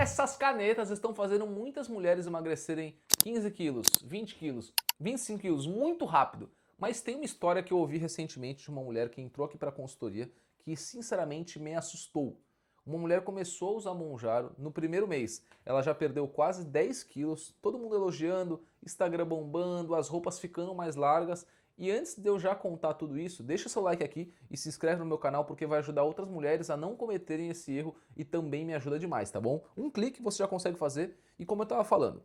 Essas canetas estão fazendo muitas mulheres emagrecerem 15 quilos, 20 quilos, 25 quilos muito rápido. Mas tem uma história que eu ouvi recentemente de uma mulher que entrou aqui para a consultoria que sinceramente me assustou. Uma mulher começou a usar Monjaro no primeiro mês. Ela já perdeu quase 10 quilos, todo mundo elogiando, Instagram bombando, as roupas ficando mais largas. E antes de eu já contar tudo isso, deixa seu like aqui e se inscreve no meu canal porque vai ajudar outras mulheres a não cometerem esse erro e também me ajuda demais, tá bom? Um clique você já consegue fazer e como eu estava falando,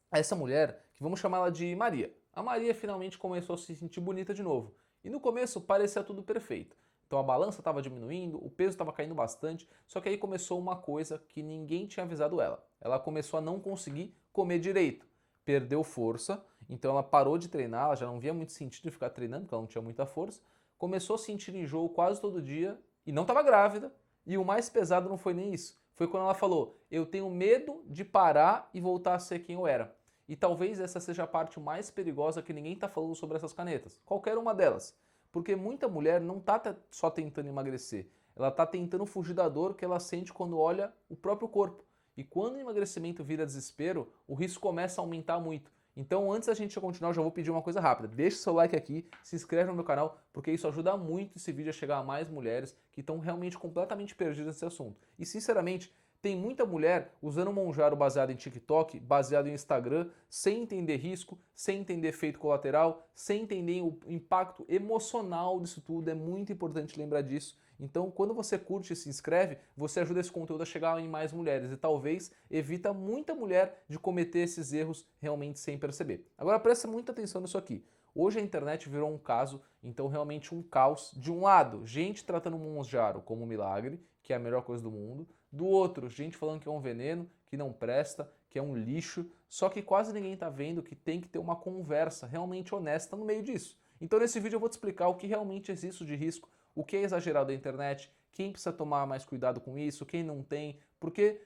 essa mulher, que vamos chamar ela de Maria. A Maria finalmente começou a se sentir bonita de novo. E no começo parecia tudo perfeito. Então a balança estava diminuindo, o peso estava caindo bastante, só que aí começou uma coisa que ninguém tinha avisado ela. Ela começou a não conseguir comer direito. Perdeu força, então ela parou de treinar, ela já não via muito sentido de ficar treinando, porque ela não tinha muita força. Começou a sentir enjoo quase todo dia e não estava grávida. E o mais pesado não foi nem isso. Foi quando ela falou, eu tenho medo de parar e voltar a ser quem eu era. E talvez essa seja a parte mais perigosa que ninguém está falando sobre essas canetas. Qualquer uma delas. Porque muita mulher não está só tentando emagrecer. Ela está tentando fugir da dor que ela sente quando olha o próprio corpo. E quando o emagrecimento vira desespero, o risco começa a aumentar muito. Então, antes da gente continuar, eu já vou pedir uma coisa rápida. Deixa seu like aqui, se inscreve no meu canal, porque isso ajuda muito esse vídeo a chegar a mais mulheres que estão realmente completamente perdidas nesse assunto. E, sinceramente, tem muita mulher usando Monjaro baseado em TikTok, baseado em Instagram, sem entender risco, sem entender efeito colateral, sem entender o impacto emocional disso tudo. É muito importante lembrar disso. Então, quando você curte e se inscreve, você ajuda esse conteúdo a chegar em mais mulheres e talvez evita muita mulher de cometer esses erros realmente sem perceber. Agora presta muita atenção nisso aqui. Hoje a internet virou um caso, então realmente um caos. De um lado, gente tratando o Monjaro como um milagre, que é a melhor coisa do mundo. Do outro, gente falando que é um veneno, que não presta, que é um lixo. Só que quase ninguém está vendo que tem que ter uma conversa realmente honesta no meio disso. Então nesse vídeo eu vou te explicar o que realmente existe de risco, o que é exagerado da internet, quem precisa tomar mais cuidado com isso, quem não tem, porque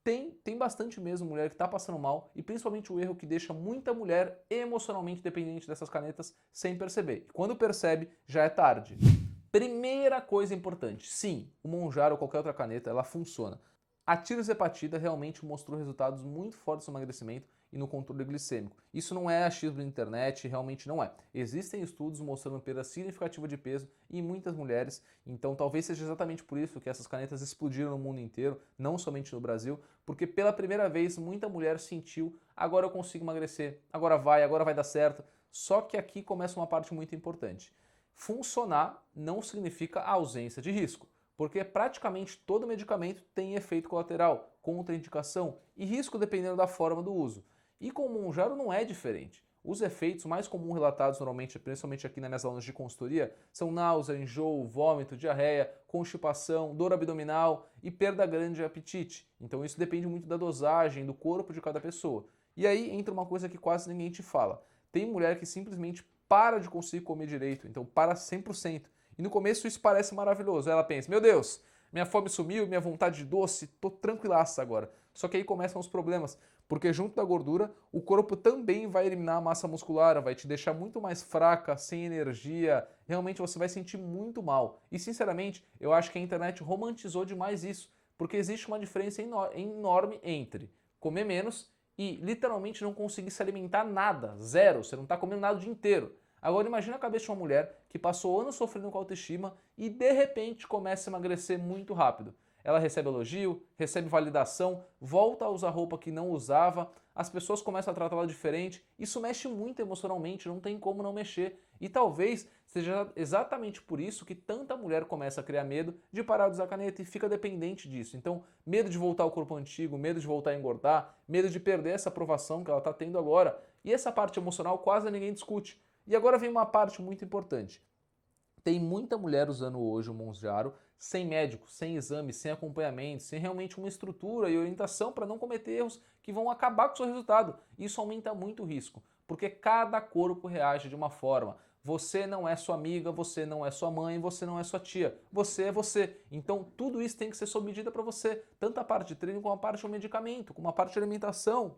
tem bastante mesmo mulher que está passando mal e principalmente o erro que deixa muita mulher emocionalmente dependente dessas canetas sem perceber. E quando percebe, já é tarde. Primeira coisa importante, sim, o Monjaro ou qualquer outra caneta, ela funciona. A tirzepatida realmente mostrou resultados muito fortes no emagrecimento e no controle glicêmico. Isso não é achismo da internet, realmente não é. Existem estudos mostrando perda significativa de peso em muitas mulheres, então talvez seja exatamente por isso que essas canetas explodiram no mundo inteiro, não somente no Brasil, porque pela primeira vez muita mulher sentiu, agora eu consigo emagrecer, agora vai dar certo. Só que aqui começa uma parte muito importante. Funcionar não significa ausência de risco, porque praticamente todo medicamento tem efeito colateral, contraindicação e risco dependendo da forma do uso. E com o Monjaro não é diferente. Os efeitos mais comuns relatados normalmente, principalmente aqui nas minhas aulas de consultoria, são náusea, enjoo, vômito, diarreia, constipação, dor abdominal e perda grande de apetite. Então isso depende muito da dosagem, do corpo de cada pessoa. E aí entra uma coisa que quase ninguém te fala. Tem mulher que simplesmente para de conseguir comer direito, então para 100%. E no começo isso parece maravilhoso. Aí ela pensa, meu Deus, minha fome sumiu, minha vontade de doce, tô tranquilaça agora. Só que aí começam os problemas, porque junto da gordura, o corpo também vai eliminar a massa muscular, vai te deixar muito mais fraca, sem energia, realmente você vai sentir muito mal. E sinceramente, eu acho que a internet romantizou demais isso, porque existe uma diferença enorme entre comer menos e literalmente não conseguir se alimentar nada, zero, você não está comendo nada o dia inteiro. Agora imagina a cabeça de uma mulher que passou anos sofrendo com autoestima e de repente começa a emagrecer muito rápido. Ela recebe elogio, recebe validação, volta a usar roupa que não usava, as pessoas começam a tratá-la diferente, isso mexe muito emocionalmente, não tem como não mexer. E talvez seja exatamente por isso que tanta mulher começa a criar medo de parar de usar caneta e fica dependente disso. Então, medo de voltar ao corpo antigo, medo de voltar a engordar, medo de perder essa aprovação que ela está tendo agora. E essa parte emocional quase ninguém discute. E agora vem uma parte muito importante. Tem muita mulher usando hoje o Monjaro sem médico, sem exame, sem acompanhamento, sem realmente uma estrutura e orientação para não cometer erros que vão acabar com o seu resultado. Isso aumenta muito o risco, porque cada corpo reage de uma forma. Você não é sua amiga, você não é sua mãe, você não é sua tia. Você é você. Então tudo isso tem que ser sob medida para você. Tanto a parte de treino como a parte do medicamento, como a parte de alimentação.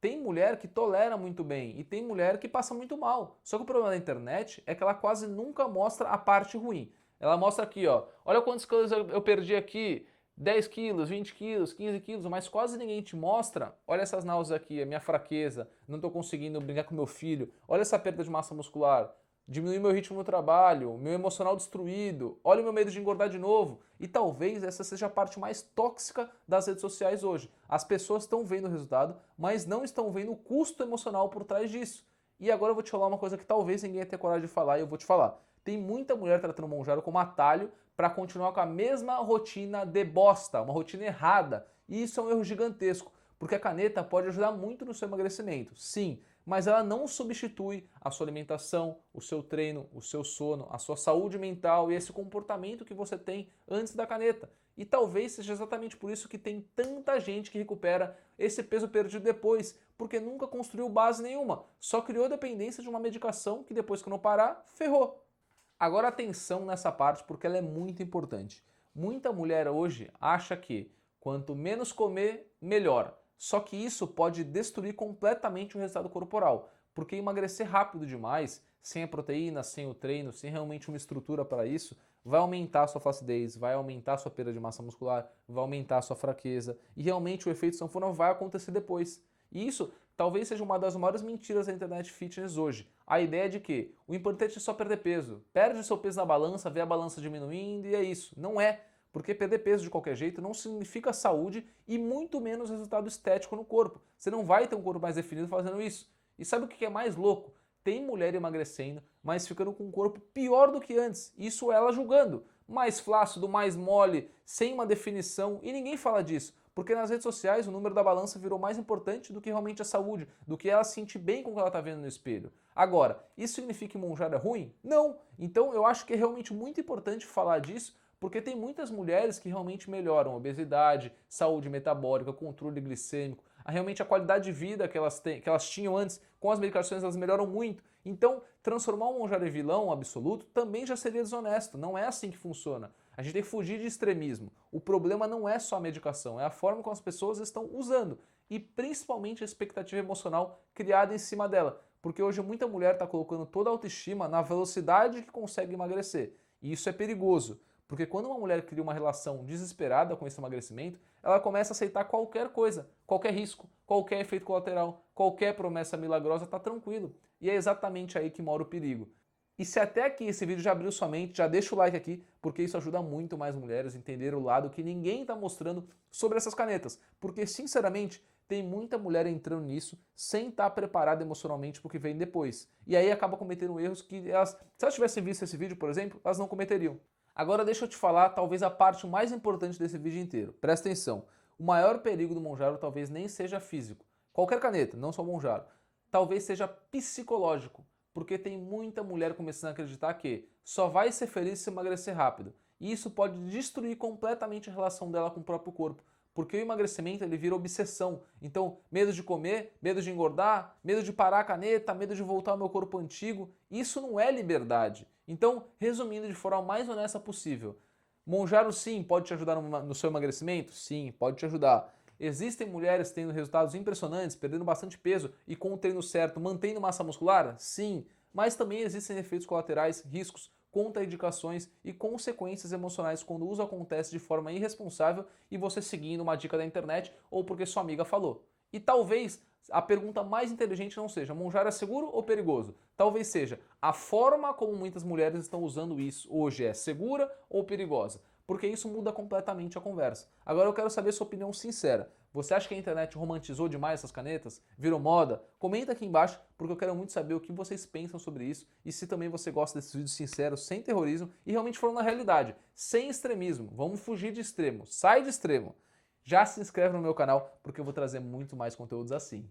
Tem mulher que tolera muito bem e tem mulher que passa muito mal. Só que o problema da internet é que ela quase nunca mostra a parte ruim. Ela mostra aqui, ó, olha quantos quilos eu perdi aqui, 10 quilos, 20 quilos, 15 quilos, mas quase ninguém te mostra, olha essas náuseas aqui, a minha fraqueza, não estou conseguindo brincar com meu filho, olha essa perda de massa muscular, diminui meu ritmo no trabalho, meu emocional destruído, olha o meu medo de engordar de novo. E talvez essa seja a parte mais tóxica das redes sociais hoje. As pessoas estão vendo o resultado, mas não estão vendo o custo emocional por trás disso. E agora eu vou te falar uma coisa que talvez ninguém tenha coragem de falar e eu vou te falar. Tem muita mulher tratando o Monjaro como atalho para continuar com a mesma rotina de bosta, uma rotina errada. E isso é um erro gigantesco, porque a caneta pode ajudar muito no seu emagrecimento, sim, mas ela não substitui a sua alimentação, o seu treino, o seu sono, a sua saúde mental e esse comportamento que você tem antes da caneta. E talvez seja exatamente por isso que tem tanta gente que recupera esse peso perdido depois, porque nunca construiu base nenhuma, só criou dependência de uma medicação que depois que não parar, ferrou. Agora atenção nessa parte porque ela é muito importante. Muita mulher hoje acha que quanto menos comer, melhor. Só que isso pode destruir completamente o resultado corporal, porque emagrecer rápido demais, sem a proteína, sem o treino, sem realmente uma estrutura para isso, vai aumentar a sua flacidez, vai aumentar a sua perda de massa muscular, vai aumentar a sua fraqueza e realmente o efeito sanfona vai acontecer depois. E isso talvez seja uma das maiores mentiras da internet fitness hoje. A ideia de que o importante é só perder peso. Perde o seu peso na balança, vê a balança diminuindo e é isso. Não é. Porque perder peso de qualquer jeito não significa saúde e muito menos resultado estético no corpo. Você não vai ter um corpo mais definido fazendo isso. E sabe o que é mais louco? Tem mulher emagrecendo, mas ficando com um corpo pior do que antes. Isso ela julgando. Mais flácido, mais mole, sem uma definição. E ninguém fala disso. Porque nas redes sociais o número da balança virou mais importante do que realmente a saúde, do que ela se sentir bem com o que ela está vendo no espelho. Agora, isso significa que Monjaro é ruim? Não! Então eu acho que é realmente muito importante falar disso, porque tem muitas mulheres que realmente melhoram obesidade, saúde metabólica, controle glicêmico, realmente a qualidade de vida que elas tinham antes com as medicações, elas melhoram muito. Então, transformar o Monjaro em vilão absoluto também já seria desonesto. Não é assim que funciona. A gente tem que fugir de extremismo. O problema não é só a medicação, é a forma como as pessoas estão usando e principalmente a expectativa emocional criada em cima dela. Porque hoje muita mulher está colocando toda a autoestima na velocidade que consegue emagrecer. E isso é perigoso. Porque quando uma mulher cria uma relação desesperada com esse emagrecimento, ela começa a aceitar qualquer coisa, qualquer risco, qualquer efeito colateral, qualquer promessa milagrosa, tá tranquilo. E é exatamente aí que mora o perigo. E se até aqui esse vídeo já abriu sua mente, já deixa o like aqui, porque isso ajuda muito mais mulheres a entender o lado que ninguém está mostrando sobre essas canetas. Porque, sinceramente, tem muita mulher entrando nisso sem estar preparada emocionalmente para o que vem depois. E aí acaba cometendo erros que elas, se elas tivessem visto esse vídeo, por exemplo, elas não cometeriam. Agora deixa eu te falar talvez a parte mais importante desse vídeo inteiro. Presta atenção. O maior perigo do Monjaro talvez nem seja físico. Qualquer caneta, não só o Monjaro. Talvez seja psicológico. Porque tem muita mulher começando a acreditar que só vai ser feliz se emagrecer rápido. E isso pode destruir completamente a relação dela com o próprio corpo. Porque o emagrecimento ele vira obsessão. Então, medo de comer, medo de engordar, medo de parar a caneta, medo de voltar ao meu corpo antigo. Isso não é liberdade. Então, resumindo de forma mais honesta possível, Monjaro sim pode te ajudar no seu emagrecimento? Sim, pode te ajudar. Existem mulheres tendo resultados impressionantes, perdendo bastante peso e com o treino certo, mantendo massa muscular? Sim, mas também existem efeitos colaterais, riscos, contraindicações e consequências emocionais quando o uso acontece de forma irresponsável e você seguindo uma dica da internet ou porque sua amiga falou. E talvez a pergunta mais inteligente não seja Monjaro é seguro ou perigoso? Talvez seja a forma como muitas mulheres estão usando isso hoje é segura ou perigosa? Porque isso muda completamente a conversa. Agora eu quero saber sua opinião sincera. Você acha que a internet romantizou demais essas canetas? Virou moda? Comenta aqui embaixo porque eu quero muito saber o que vocês pensam sobre isso e se também você gosta desses vídeos sinceros, sem terrorismo e realmente falando na realidade, sem extremismo. Vamos fugir de extremo, sai de extremo. Já se inscreve no meu canal porque eu vou trazer muito mais conteúdos assim.